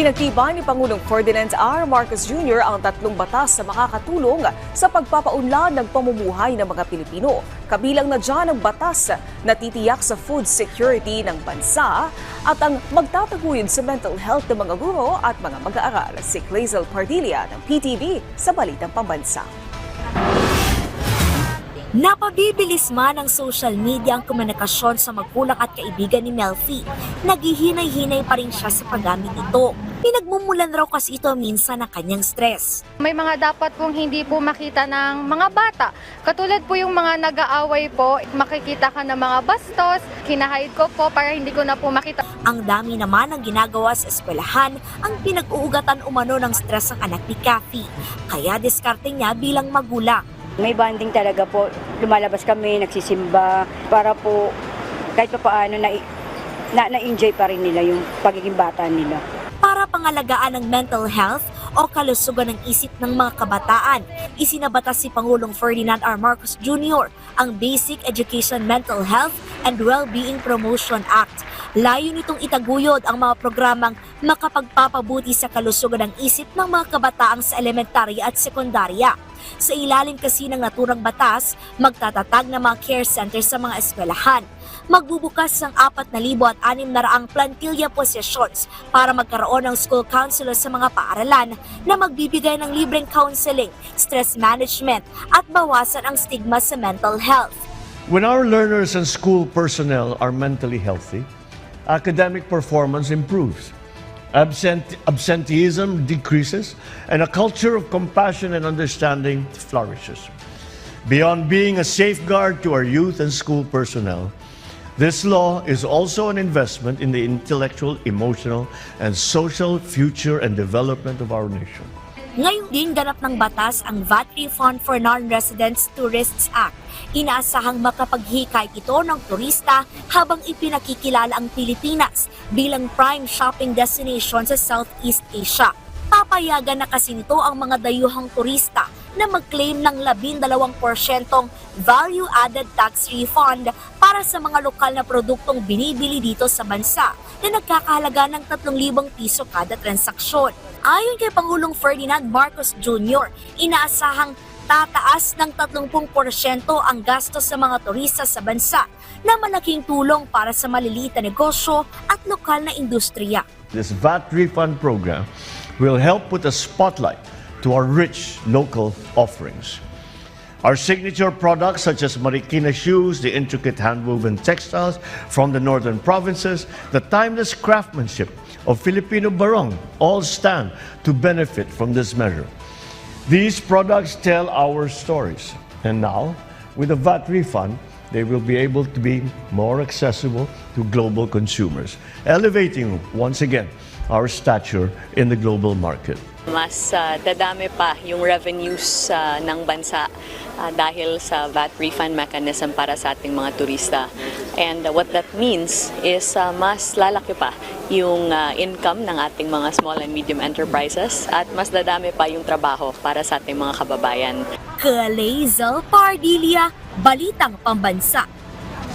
Pinagtibay ni Pangulong Ferdinand R. Marcos Jr. ang 3 batas na makakatulong sa pagpapaunlad ng pamumuhay ng mga Pilipino. Kabilang na dyan ang batas na titiyak sa food security ng bansa at ang magtataguyod sa mental health ng mga guro at mga mag-aaral. Si Clazel Pardilla ng PTV sa Balitang Pambansa. Napabibilis man ang social media ang komunikasyon sa magulang at kaibigan ni Melfi, naghihinay-hinay pa rin siya sa paggamit nito. Pinagmumulan raw kasi ito minsan ng kanyang stress. May mga dapat pong hindi po makita ng mga bata. Katulad po yung mga nag-aaway po, makikita ka ng mga bastos, kinahide ko po para hindi ko na po makita. Ang dami naman ang ginagawa sa eskwelahan ang pinag-uugatan umano ng stress ng anak ni Kathy. Kaya diskarte niya bilang magulang. May bonding talaga po. Lumalabas kami, nagsisimba para po kahit pa paano na-enjoy pa rin nila yung pagiging bata nila. Para pangalagaan ng mental health o kalusugan ng isip ng mga kabataan, isinabatas si Pangulong Ferdinand R. Marcos Jr. ang Basic Education Mental Health and Well-Being Promotion Act. Layo nitong itaguyod ang mga programang makapagpapabuti sa kalusugan ng isip ng mga kabataang sa elementarya at sekundarya. Sa ilalim kasi ng naturang batas, magtatatag ng mga care centers sa mga eskwelahan. Magbubukas ng 4,600 plantilla positions para magkaroon ng school counselor sa mga paaralan na magbibigay ng libreng counseling, stress management at bawasan ang stigma sa mental health. When our learners and school personnel are mentally healthy, academic performance improves. Absenteeism decreases, and a culture of compassion and understanding flourishes. Beyond being a safeguard to our youth and school personnel, this law is also an investment in the intellectual, emotional, and social future and development of our nation. Ngayon din ganap ng batas ang VAT Refund for Non-Residents Tourists Act. Inaasahang makapaghikay ito ng turista habang ipinakikilala ang Pilipinas bilang prime shopping destination sa Southeast Asia. Papayagan na kasi nito ang mga dayuhang turista na mag-claim ng 12% value-added tax refund para sa mga lokal na produktong binibili dito sa bansa na nagkakahalaga ng 3,000 piso kada transaksyon. Ayon kay Pangulong Ferdinand Marcos Jr., inaasahang tataas ng 30% ang gastos sa mga turista sa bansa na malaking tulong para sa maliliit na negosyo at lokal na industriya. This VAT refund program will help put a spotlight to our rich local offerings. Our signature products such as Marikina shoes, the intricate hand-woven textiles from the northern provinces, the timeless craftsmanship of Filipino barong all stand to benefit from this measure. These products tell our stories, and now, with the VAT refund, they will be able to be more accessible to global consumers, elevating once again our stature in the global market. Mas dadami pa yung revenues ng bansa dahil sa VAT refund mechanism para sa ating mga turista. And what that means is mas lalaki pa yung income ng ating mga small and medium enterprises at mas dadami pa yung trabaho para sa ating mga kababayan. Clazel Pardilla, Balitang Pambansa.